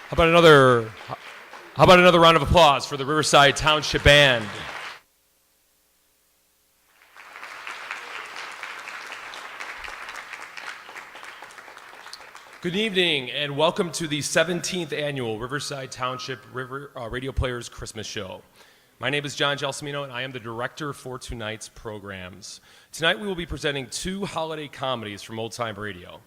How about another round of applause for the Riverside Township Band? Good evening and welcome to the 17th annual Riverside Township Radio Players Christmas Show. My name is John Gelsomino and I am the director for tonight's programs. Tonight we will be presenting two holiday comedies from Old Time Radio,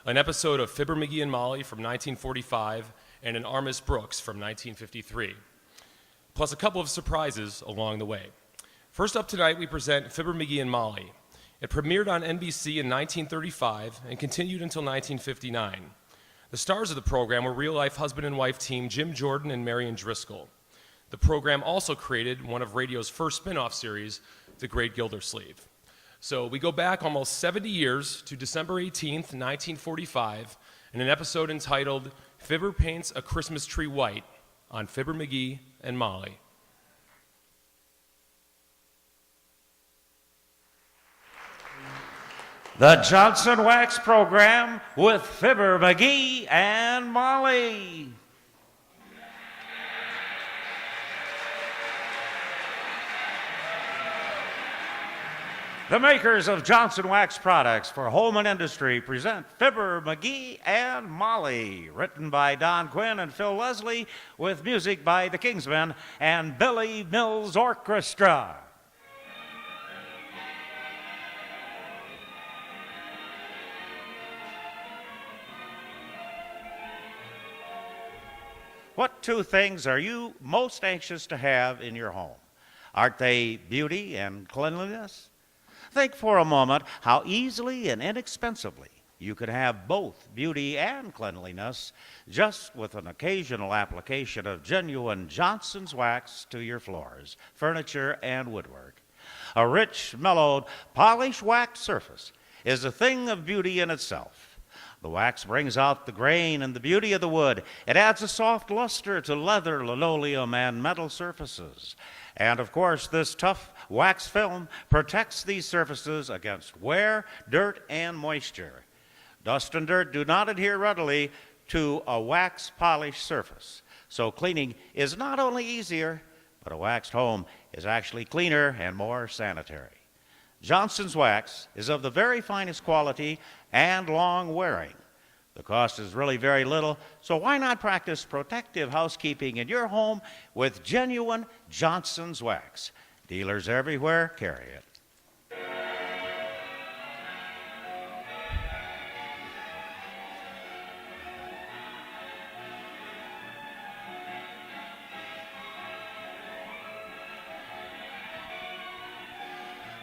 an episode of Fibber, McGEE and Molly from 1945 and an Armis Brooks from 1953, plus a couple of surprises along the way. First up tonight we present Fibber, McGEE and Molly. It premiered on NBC in 1935 and continued until 1959. The stars of the program were real-life husband and wife team Jim Jordan and Marion Driscoll. The program also created one of radio's first spin-off series, The Great Gildersleeve. So we go back almost 70 years to December 18th, 1945, in an episode entitled Fibber Paints a Christmas Tree White on Fibber, McGEE and Molly. The Johnson Wax Program with Fibber, McGEE, and Molly. The makers of Johnson Wax products for home and industry present Fibber, McGEE, and Molly, written by Don Quinn and Phil Leslie, with music by the Kingsmen and Billy Mills Orchestra. What two things are you most anxious to have in your home? Aren't they beauty and cleanliness? Think for a moment how easily and inexpensively you could have both beauty and cleanliness just with an occasional application of genuine Johnson's wax to your floors, furniture, and woodwork. A rich, mellowed, polished wax surface is a thing of beauty in itself. The wax brings out the grain and the beauty of the wood. It adds a soft luster to leather, linoleum, and metal surfaces. And of course, this tough wax film protects these surfaces against wear, dirt, and moisture. Dust and dirt do not adhere readily to a wax polished surface. So cleaning is not only easier, but a waxed home is actually cleaner and more sanitary. Johnson's wax is of the very finest quality and long wearing. The cost is really very little, so why not practice protective housekeeping in your home with genuine Johnson's wax? Dealers everywhere carry it.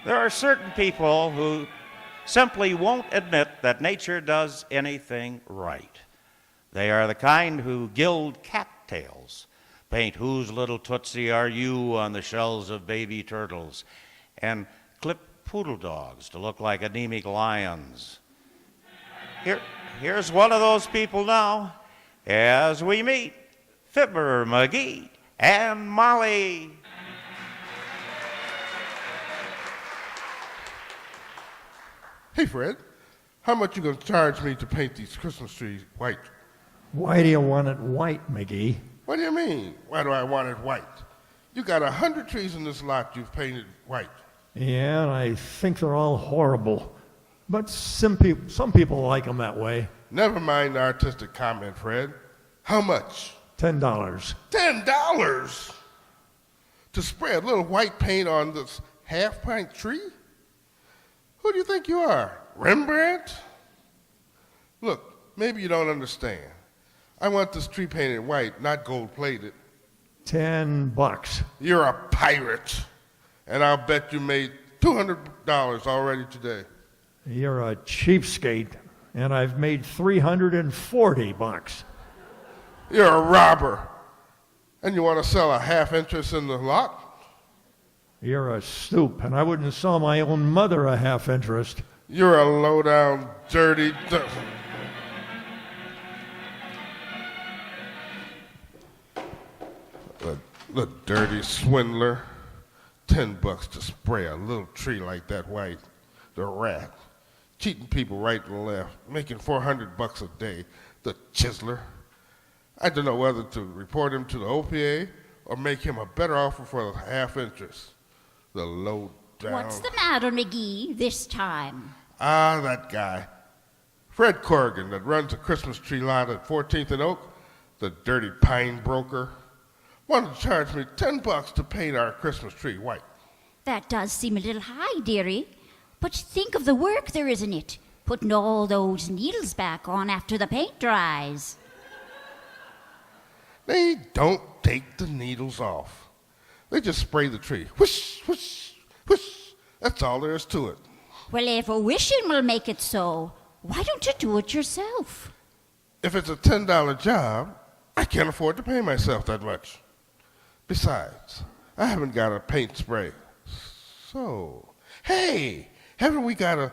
There are certain people who simply won't admit that nature does anything right. They are the kind who gild cattails, paint "Whose little Tootsie are you" on the shells of baby turtles, and clip poodle dogs to look like anemic lions. Here's one of those people now as we meet Fibber, McGEE, and Molly. Hey, Fred, how much you gonna charge me to paint these Christmas trees white? Why do you want it white, McGee? What do you mean, why do I want it white? You got 100 trees in this lot you've painted white. Yeah, and I think they're all horrible. But some people like them that way. Never mind the artistic comment, Fred. How much? $10. $10? To spray a little white paint on this half-pint tree? Who do you think you are, Rembrandt? Look, maybe you don't understand. I want this tree painted white, not gold-plated. $10. You're a pirate, and I'll bet you made $200 already today. You're a cheapskate, and I've made $340. You're a robber, and you want to sell a half interest in the lot? You're a stoop, and I wouldn't sell my own mother a half interest. You're a low-down, dirty... The dirty swindler. $10 to spray a little tree like that white. The rat. Cheating people right and left. Making $400 a day. The chiseler. I don't know whether to report him to the OPA or make him a better offer for the half interest. The low down. What's the matter, McGee, this time? Ah, that guy. Fred Corrigan that runs a Christmas tree lot at 14th and Oak, the dirty pine broker, wanted to charge me $10 to paint our Christmas tree white. That does seem a little high, dearie. But think of the work there is in it, putting all those needles back on after the paint dries. They don't take the needles off. They just spray the tree. Whoosh, whoosh, whoosh. That's all there is to it. Well, if a wishing will make it so, why don't you do it yourself? If it's a $10 job, I can't afford to pay myself that much. Besides, I haven't got a paint spray. So, hey, haven't we got a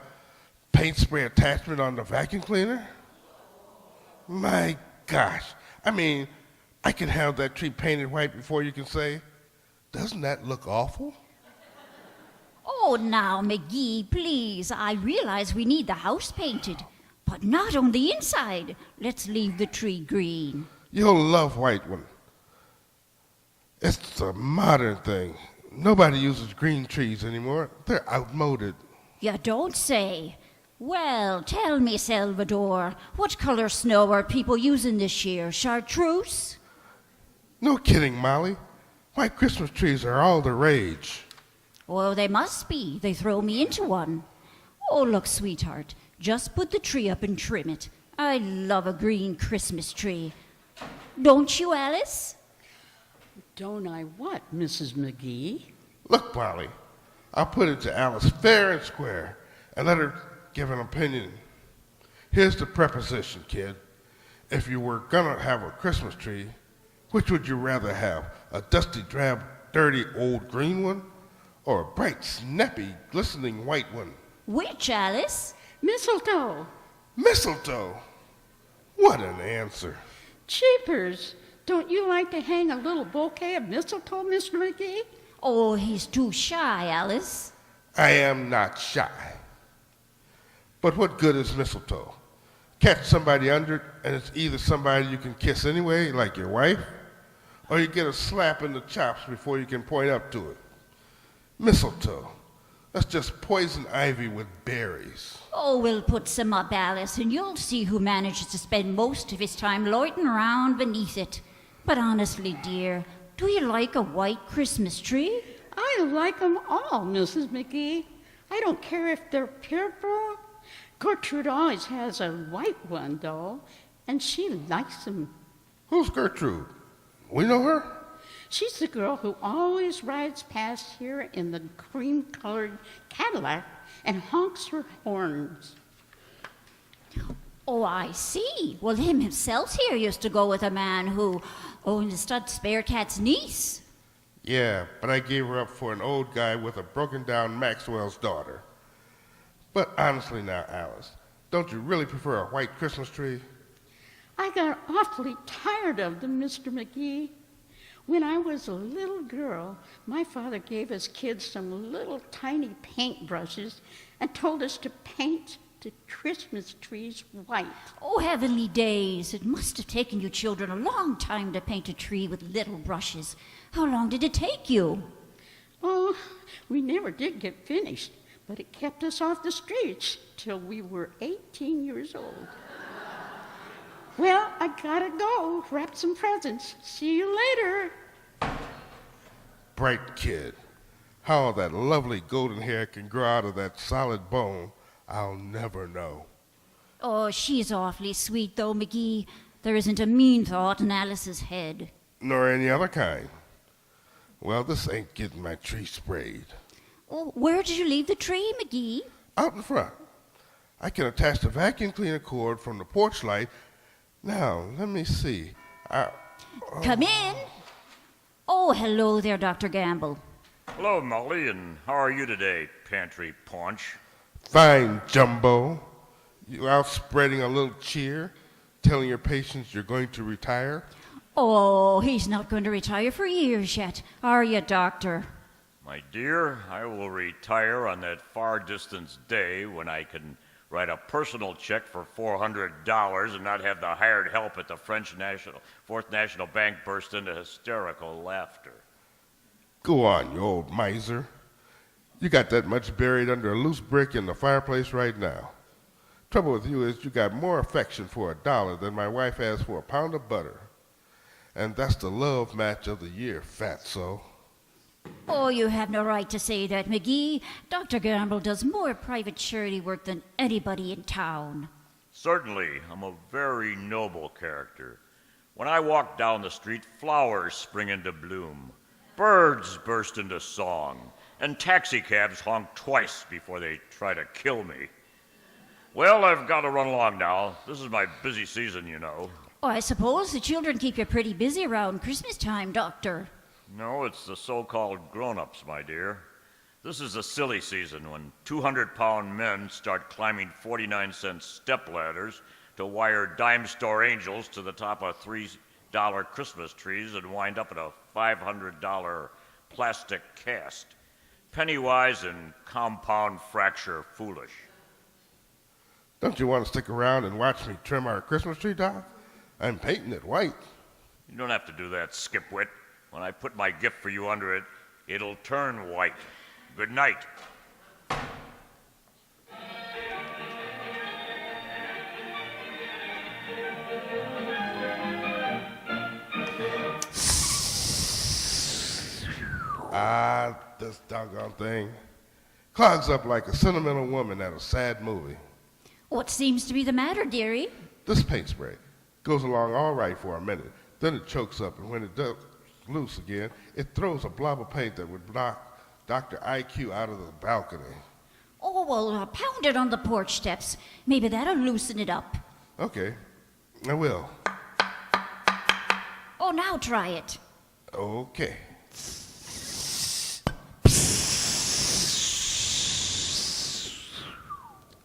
paint spray attachment on the vacuum cleaner? My gosh, I mean, I can have that tree painted white before you can say, doesn't that look awful? Oh, now, McGee, please. I realize we need the house painted, but not on the inside. Let's leave the tree green. You'll love white one. It's a modern thing. Nobody uses green trees anymore. They're outmoded. You don't say. Well, tell me, Salvador, what color snow are people using this year? Chartreuse? No kidding, Molly. White Christmas trees are all the rage. Oh, they must be. They throw me into one. Oh, look, sweetheart, just put the tree up and trim it. I love a green Christmas tree. Don't you, Alice? Don't I what, Mrs. McGee? Look, Molly, I'll put it to Alice fair and square and let her give an opinion. Here's the preposition, kid. If you were gonna have a Christmas tree, which would you rather have? A dusty, drab, dirty, old green one? Or a bright, snappy, glistening white one? Which, Alice? Mistletoe. Mistletoe! What an answer. Cheapers. Don't you like to hang a little bouquet of mistletoe, Mr. McGee? Oh, he's too shy, Alice. I am not shy. But what good is mistletoe? Catch somebody under it, and it's either somebody you can kiss anyway, like your wife, or you get a slap in the chops before you can point up to it. Mistletoe. That's just poison ivy with berries. Oh, we'll put some up, Alice, and you'll see who manages to spend most of his time loitering around beneath it. But honestly, dear, do you like a white Christmas tree? I like 'em all, Mrs. McGee. I don't care if they're purple. Gertrude always has a white one, though, and she likes 'em. Who's Gertrude? We know her? She's the girl who always rides past here in the cream-colored Cadillac and honks her horns. Oh, I see. Well, him himself here used to go with a man who owned the stud spare cat's niece. Yeah, but I gave her up for an old guy with a broken-down Maxwell's daughter. But honestly now, Alice, don't you really prefer a white Christmas tree? I got awfully tired of them, Mr. McGee. When I was a little girl, my father gave us kids some little tiny paintbrushes and told us to paint the Christmas trees white. Oh, heavenly days. It must have taken you children a long time to paint a tree with little brushes. How long did it take you? Oh, we never did get finished, but it kept us off the streets till we were 18 years old. Well, I gotta go, wrap some presents. See you later. Bright kid. How that lovely golden hair can grow out of that solid bone, I'll never know. Oh, she's awfully sweet, though, McGee. There isn't a mean thought in Alice's head. Nor any other kind. Well, this ain't getting my tree sprayed. Oh, where did you leave the tree, McGee? Out in front. I can attach the vacuum cleaner cord from the porch light. Now, let me see. Come in. Oh, hello there, Dr. Gamble. Hello, Molly, and how are you today, Pantry Punch? Fine, Jumbo. You out spreading a little cheer, telling your patients you're going to retire? Oh, he's not going to retire for years yet, are you, Doctor? My dear, I will retire on that far distance day when I can write a personal check for $400 and not have the hired help at the Fourth National Bank burst into hysterical laughter. Go on, you old miser. You got that much buried under a loose brick in the fireplace right now. Trouble with you is you got more affection for $1 than my wife has for a pound of butter. And that's the love match of the year, fatso. Oh, you have no right to say that, McGee. Dr. Gamble does more private charity work than anybody in town. Certainly, I'm a very noble character. When I walk down the street, flowers spring into bloom, birds burst into song, and taxicabs honk twice before they try to kill me. Well, I've got to run along now. This is my busy season, you know. Oh, I suppose the children keep you pretty busy around Christmas time, Doctor. No, it's the so-called grown-ups, my dear. This is the silly season when 200-pound men start climbing 49-cent stepladders to wire dime store angels to the top of $3 Christmas trees and wind up in a $500 plastic cast. Pennywise and compound fracture foolish. Don't you want to stick around and watch me trim our Christmas tree, Doc? I'm painting it white. You don't have to do that, skipwit. When I put my gift for you under it, it'll turn white. Good night. Ah, this doggone thing clogs up like a sentimental woman at a sad movie. What seems to be the matter, dearie? This paint spray goes along all right for a minute, then it chokes up, and when it does loose again, it throws a blob of paint that would knock Dr. IQ out of the balcony. Oh, well, pound it on the porch steps. Maybe that'll loosen it up. Okay, I will. Oh, now try it. Okay.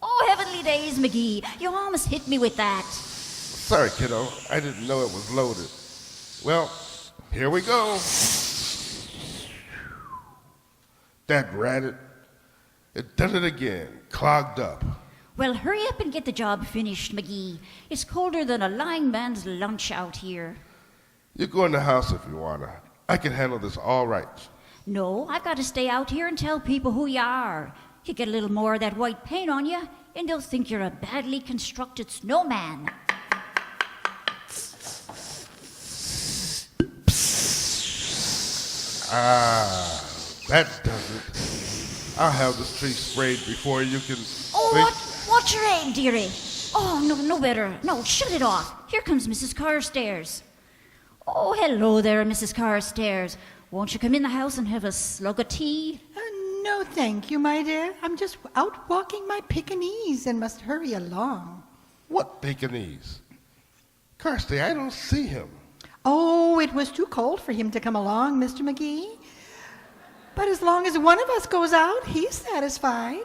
Oh, heavenly days, McGee. You almost hit me with that. Sorry, kiddo. I didn't know it was loaded. Well, here we go. That ratted. It done it again. Clogged up. Well, hurry up and get the job finished, McGee. It's colder than a lying man's lunch out here. You go in the house if you wanna. I can handle this all right. No, I've got to stay out here and tell people who you are. You get a little more of that white paint on you, and they'll think you're a badly constructed snowman. Ah, that does it. I'll have this tree sprayed before you can... Oh, what's your aim, dearie? Oh, no better. No, shut it off. Here comes Mrs. Carstairs. Oh, hello there, Mrs. Carstairs. Won't you come in the house and have a slug of tea? No, thank you, my dear. I'm just out walking my Pekingese and must hurry along. What Pekingese? Kirsty, I don't see him. Oh, it was too cold for him to come along, Mr. McGee. But as long as one of us goes out, he's satisfied.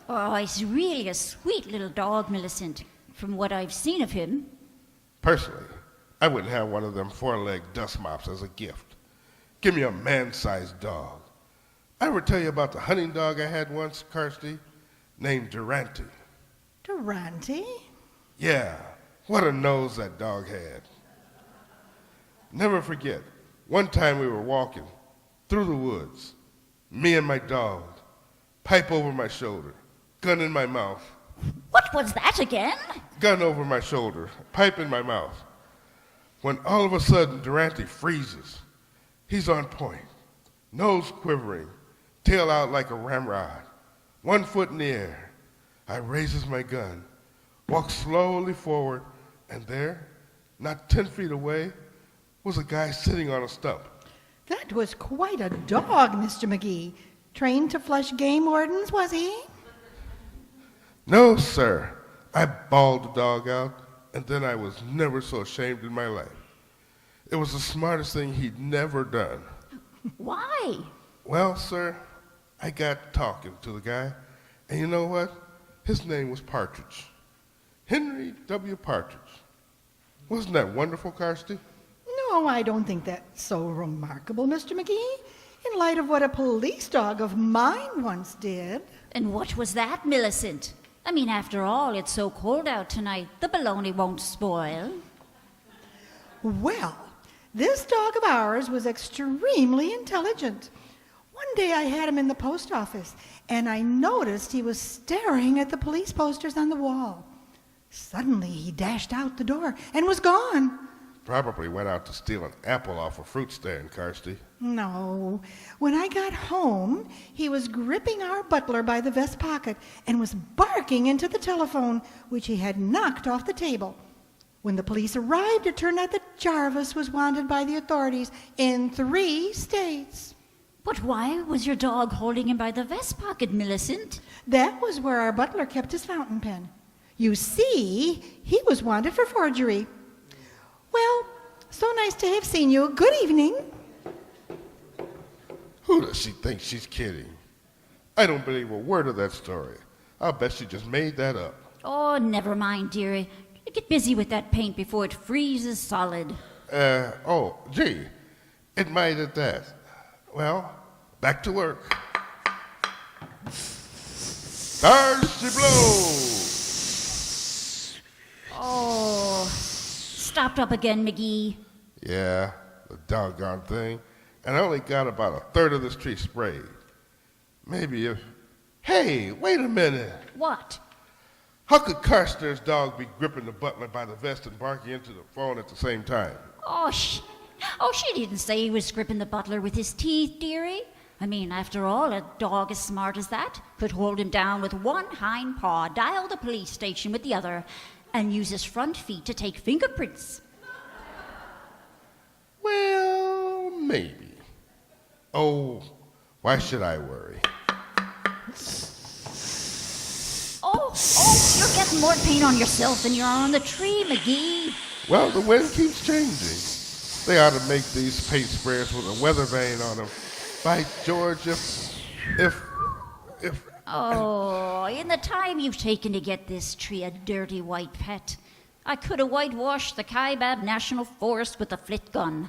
Oh, he's really a sweet little dog, Millicent, from what I've seen of him. Personally, I wouldn't have one of them four-legged dust mops as a gift. Give me a man-sized dog. I ever tell you about the hunting dog I had once, Kirsty? Named Durante. Durante? Yeah, what a nose that dog had. Never forget, one time we were walking through the woods, me and my dog, pipe over my shoulder, gun in my mouth. What was that again? Gun over my shoulder, pipe in my mouth. When all of a sudden Durante freezes. He's on point, nose quivering, tail out like a ramrod, 1 foot in the air. I raises my gun, walk slowly forward, and there, not 10 feet away, was a guy sitting on a stump. That was quite a dog, Mr. McGee. Trained to flush game wardens, was he? No, sir. I bawled the dog out, and then I was never so ashamed in my life. It was the smartest thing he'd never done. Why? Well, sir, I got talking to the guy, and you know what? His name was Partridge. Henry W. Partridge. Wasn't that wonderful, Kirsty? No, I don't think that's so remarkable, Mr. McGee, in light of what a police dog of mine once did. And what was that, Millicent? I mean, after all, it's so cold out tonight, the bologna won't spoil. Well, this dog of ours was extremely intelligent. One day I had him in the post office, and I noticed he was staring at the police posters on the wall. Suddenly, he dashed out the door and was gone. Probably went out to steal an apple off a fruit stand, Kirsty. No. When I got home, he was gripping our butler by the vest pocket and was barking into the telephone, which he had knocked off the table. When the police arrived, it turned out that Jarvis was wanted by the authorities in 3 states. But why was your dog holding him by the vest pocket, Millicent? That was where our butler kept his fountain pen. You see, he was wanted for forgery. Well, so nice to have seen you. Good evening. Who does she think she's kidding? I don't believe a word of that story. I'll bet she just made that up. Oh, never mind, dearie. Get busy with that paint before it freezes solid. Gee, it might at that. Well, back to work. There she blows! Oh, stopped up again, McGee. Yeah, the doggone thing. And I only got about a third of this tree sprayed. Maybe if... Hey, wait a minute. What? How could Carstairs' dog be gripping the butler by the vest and barking into the phone at the same time? Oh, she didn't say he was gripping the butler with his teeth, dearie. I mean, after all, a dog as smart as that could hold him down with one hind paw, dial the police station with the other, and use his front feet to take fingerprints. Well, maybe. Oh, why should I worry? Oh, you're getting more paint on yourself than you're on the tree, McGee. Well, the wind keeps changing. They ought to make these paint sprayers with a weather vane on them. By George, if... Oh, in the time you've taken to get this tree a dirty white pet, I could have whitewashed the Kaibab National Forest with a flit gun.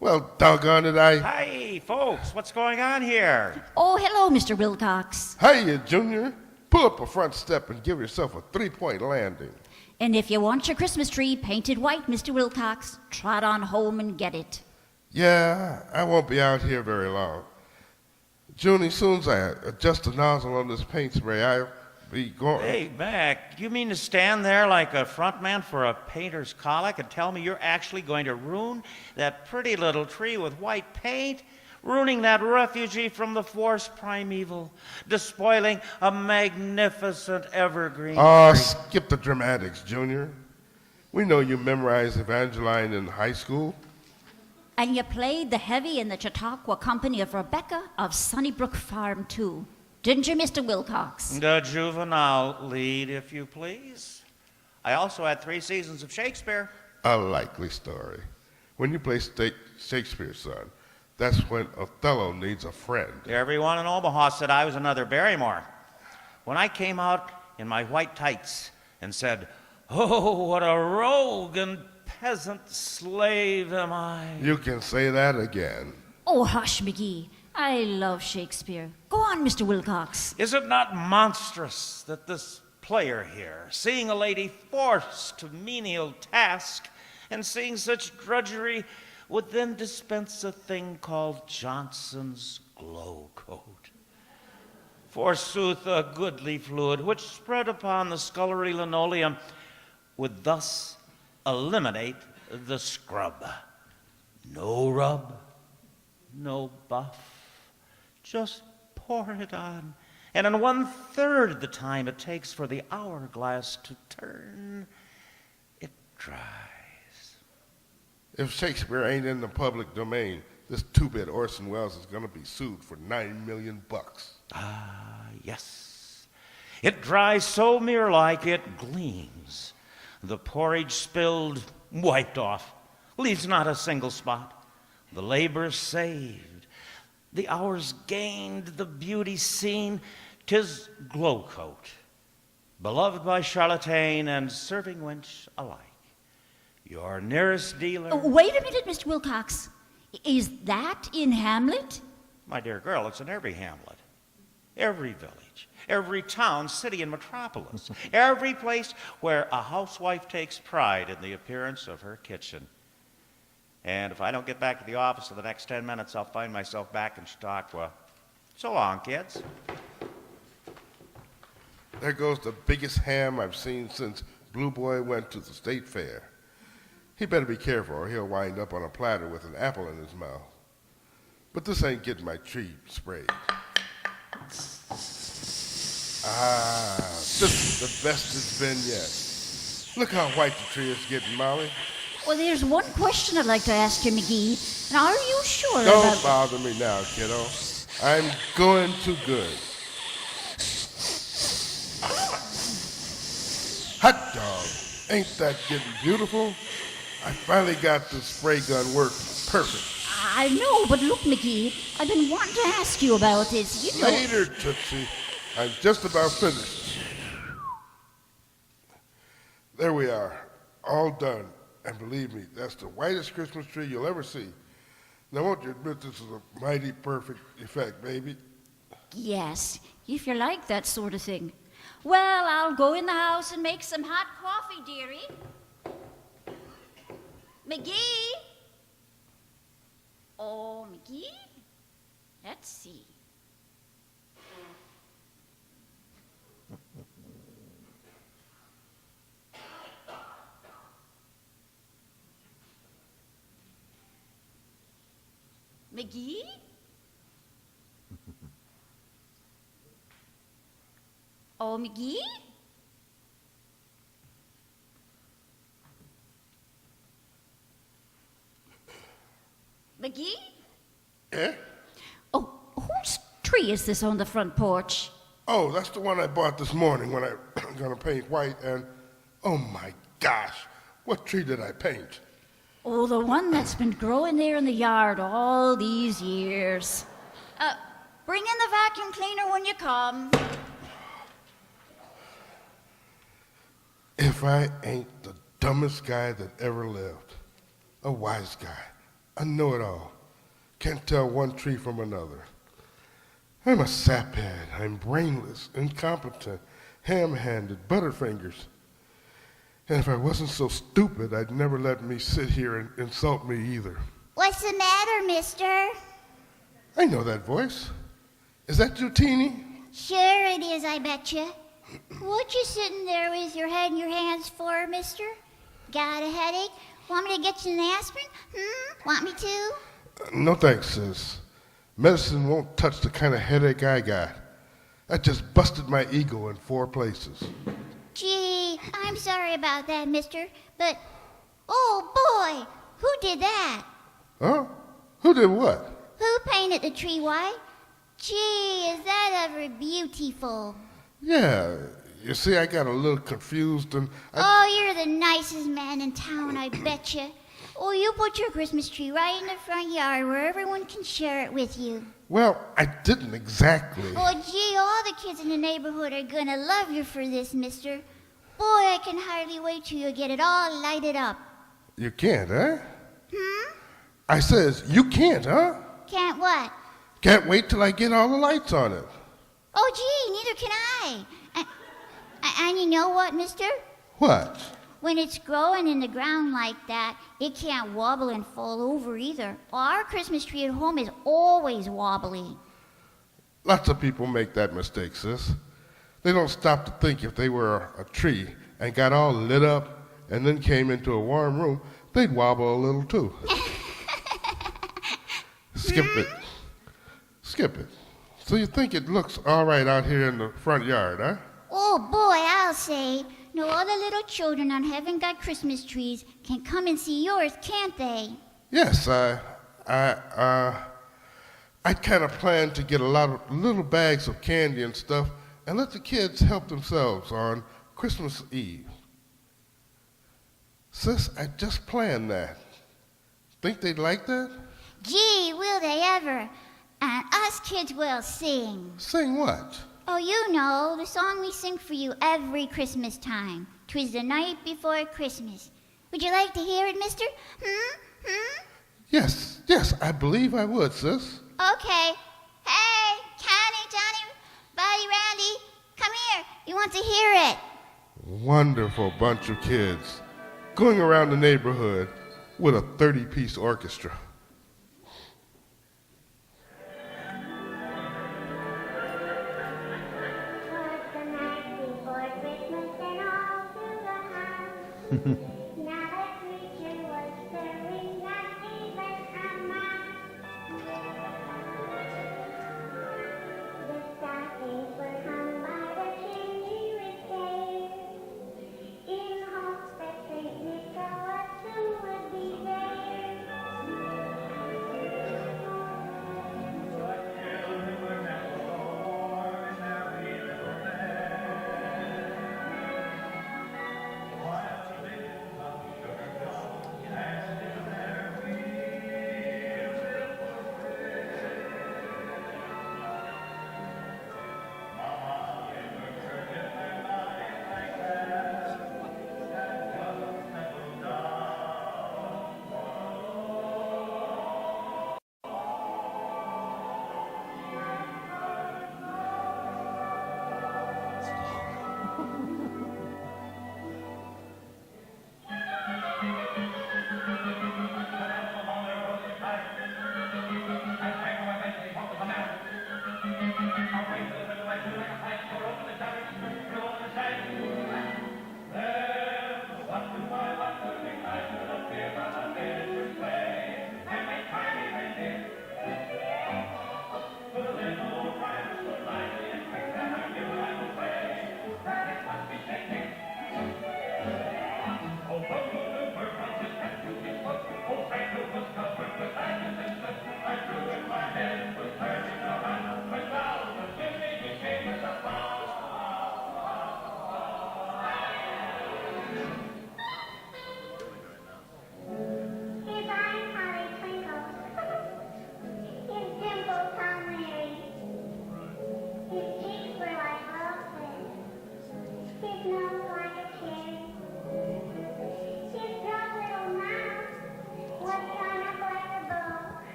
Well, doggone it, Hi, folks, what's going on here? Oh, hello, Mr. Wilcox. Hiya, Junior. Pull up a front step and give yourself a 3-point landing. And if you want your Christmas tree painted white, Mr. Wilcox, trot on home and get it. Yeah, I won't be out here very long. Junie, as soon as I adjust the nozzle on this paint spray, I'll be going... Hey, Mac, you mean to stand there like a front man for a painter's colic and tell me you're actually going to ruin that pretty little tree with white paint? Ruining that refugee from the forest primeval, despoiling a magnificent evergreen Oh, tree. skip the dramatics, Junior. We know you memorized Evangeline in high school. And you played the heavy in the Chautauqua Company of Rebecca of Sunnybrook Farm, too. Didn't you, Mr. Wilcox? The juvenile lead, if you please. I also had 3 seasons of Shakespeare. A likely story. When you play Shakespeare, son, that's when Othello needs a friend. Everyone in Omaha said I was another Barrymore. When I came out in my white tights and said, "Oh, what a rogue and peasant slave am I." You can say that again. Oh, hush, McGee. I love Shakespeare. Go on, Mr. Wilcox. Is it not monstrous that this player here, seeing a lady forced to menial task and seeing such drudgery, would then dispense a thing called Johnson's glow coat? Forsooth, a goodly fluid which spread upon the scullery linoleum would thus eliminate the scrub. No rub, no buff. Just pour it on, and in 1/3 the time it takes for the hourglass to turn, it dries. If Shakespeare ain't in the public domain, this 2-bit Orson Welles is going to be sued for $9 million. Ah, yes. It dries so mirror-like it gleams. The porridge spilled, wiped off, leaves not a single spot. The labor saved, the hours gained, the beauty seen. 'Tis glow coat, beloved by charlatan and serving wench alike. Your nearest dealer... Oh, wait a minute, Mr. Wilcox. Is that in Hamlet? My dear girl, it's in every Hamlet. every village, every town, city, and metropolis, every place where a housewife takes pride in the appearance of her kitchen. And if I don't get back to the office in the next 10 minutes, I'll find myself back in Chautauqua. So long, kids. There goes the biggest ham I've seen since Blue Boy went to the state fair. He better be careful or he'll wind up on a platter with an apple in his mouth. But this ain't getting my tree sprayed. This is the best it's been yet. Look how white the tree is getting, Molly. Well, there's one question I'd like to ask you, McGee. Now, are you sure Don't about... bother me now, kiddo. I'm going too good. Hot dog. Ain't that getting beautiful? I finally got the spray gun working perfect. I know, but look, McGee, I've been wanting to ask you about this. You know... Later, Tootsie. I'm just about finished. There we are, all done. And believe me, that's the whitest Christmas tree you'll ever see. Now, won't you admit this is a mighty perfect effect, baby? Yes, if you like that sort of thing. Well, I'll go in the house and make some hot coffee, dearie. McGee? Oh, McGee? Let's see. McGee? Oh, McGee? McGee? Yeah? Oh, whose tree is this on the front porch? Oh, that's the one I bought this morning when I'm gonna paint white, and oh my gosh, what tree did I paint? Oh, the one that's been growing there in the yard all these years. Bring in the vacuum cleaner when you come. If I ain't the dumbest guy that ever lived, a wise guy, a know-it-all, can't tell one tree from another. I'm a saphead, I'm brainless, incompetent, ham-handed, butterfingers. And if I wasn't so stupid, I'd never let me sit here and insult me either. What's the matter, mister? I know that voice. Is that you, Teeny? Sure it is, I betcha. What you sitting there with your head in your hands for, mister? Got a headache? Want me to get you an aspirin? Want me to? No thanks, sis. Medicine won't touch the kind of headache I got. That just busted my ego in 4 places. Gee, I'm sorry about that, mister, but... Oh, boy! Who did that? Huh? Who did what? Who painted the tree white? Gee, is that ever beautiful? Yeah, you see, I got a little confused and Oh, you're the nicest man in town, I betcha. Oh, you put your Christmas tree right in the front yard where everyone can share it with you. Well, I didn't exactly. Oh, gee, all the kids in the neighborhood are gonna love you for this, mister. Boy, I can hardly wait till you get it all lighted up. You can't, huh? I says, you can't, huh? Can't what? Can't wait till I get all the lights on it. Oh, gee, neither can I. And you know what, mister? What? When it's growing in the ground like that, it can't wobble and fall over either. Our Christmas tree at home is always wobbly. Lots of people make that mistake, sis. They don't stop to think if they were a tree and got all lit up and then came into a warm room, they'd wobble a little too. Skip it. Skip it. So you think it looks all right out here in the front yard, huh? Oh, boy, I'll say. No other little children that haven't got Christmas trees can come and see yours, can't they? Yes, I kind of planned to get a lot of little bags of candy and stuff and let the kids help themselves on Christmas Eve. Sis, I just planned that. Think they'd like that? Gee, will they ever? And us kids will sing. Sing what? Oh, you know, the song we sing for you every Christmas time. 'Twas the night before Christmas. Would you like to hear it, mister? Yes, I believe I would, sis. Okay. Hey, Connie, Johnny, want to hear it. Wonderful bunch of kids going around the neighborhood with a 30-piece orchestra.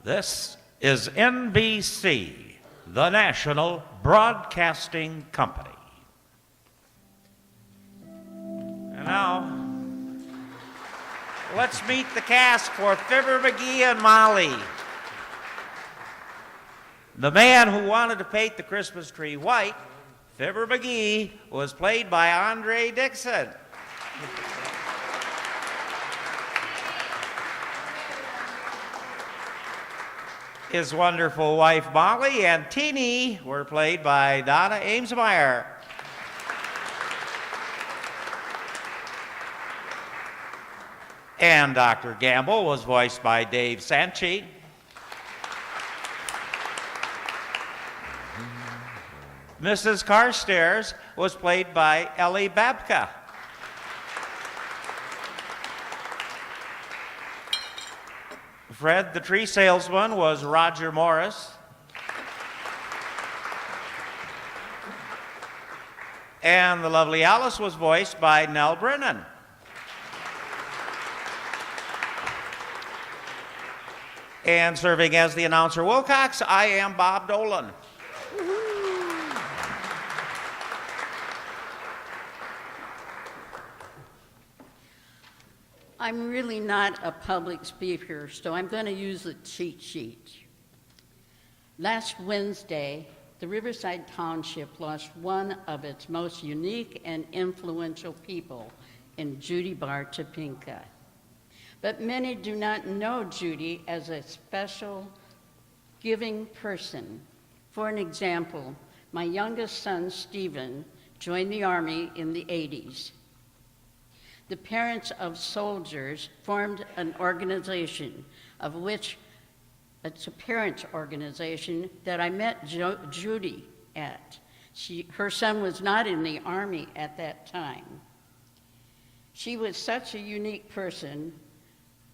This is NBC, the National Broadcasting Company. And now, let's meet the cast for Fibber, McGEE, and Molly. The man who wanted to paint the Christmas tree white, Fibber McGee, was played by Andre Dixon. His wonderful wife, Molly, and Teeny were played by Donna Amesmeyer. And Dr. Gamble was voiced by Dave Sanchi. Mrs. Carstairs was played by Ellie Babka. Fred the tree salesman was Roger Morris. And the lovely Alice was voiced by Nell Brennan. And serving as the announcer Wilcox, I am Bob Dolan. I'm really not a public speaker, so I'm going to use a cheat sheet. Last Wednesday, the Riverside Township lost one of its most unique and influential people in Judy Bar Topinka. But many do not know Judy as a special, giving person. For an example, my youngest son, Stephen, joined the Army in the 80s. The parents of soldiers formed an organization of which It's a parents' organization that I met Judy at. Her son was not in the Army at that time. She was such a unique person.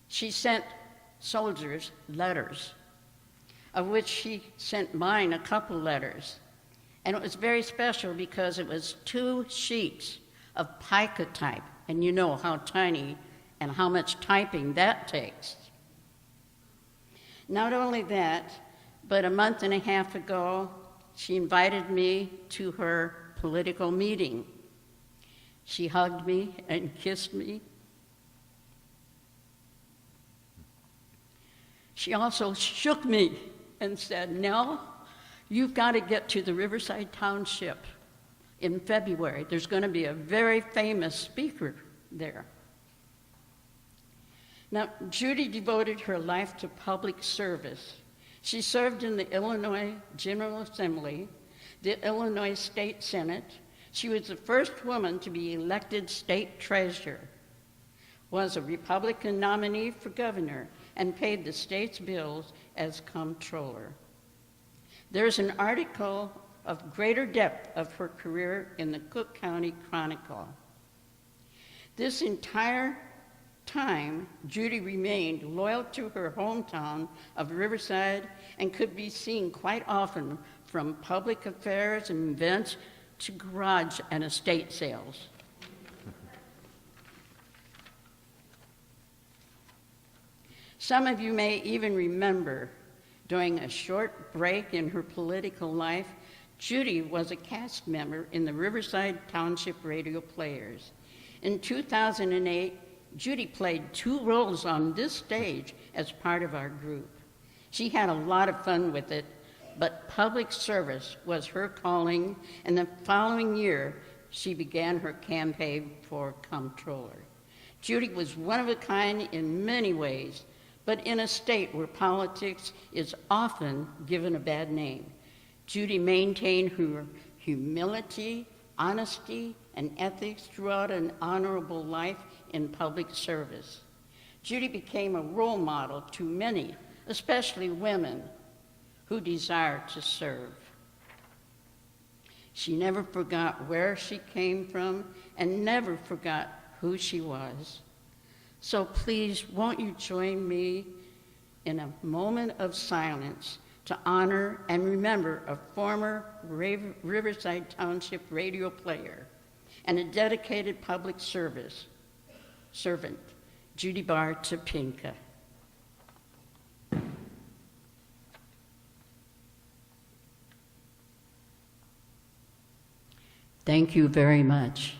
She sent soldiers letters, of which she sent mine a couple letters. And it was very special because it was 2 sheets of pica type, and you know how tiny and how much typing that takes. Not only that, but a month and a half ago, she invited me to her political meeting. She hugged me and kissed me. She also shook me and said, "Nell, you've got to get to the Riverside Township in February. There's going to be a very famous speaker there." Now, Judy devoted her life to public service. She served in the Illinois General Assembly, the Illinois State Senate. She was the first woman to be elected state treasurer, was a Republican nominee for governor, and paid the state's bills as comptroller. There's an article of greater depth of her career in the Cook County Chronicle. This entire time, Judy remained loyal to her hometown of Riverside and could be seen quite often from public affairs and events to garage and estate sales. Some of you may even remember during a short break in her political life, Judy was a cast member in the Riverside Township Radio Players. In 2008, Judy played 2 roles on this stage as part of our group. She had a lot of fun with it, but public service was her calling, and the following year, she began her campaign for comptroller. Judy was one of a kind in many ways, but in a state where politics is often given a bad name. Judy maintained her humility, honesty, and ethics throughout an honorable life in public service. Judy became a role model to many, especially women, who desire to serve. She never forgot where she came from and never forgot who she was. So please, won't you join me in a moment of silence to honor and remember a former Riverside Township radio player and a dedicated public service servant, Judy Bar Topinka. Thank you very much.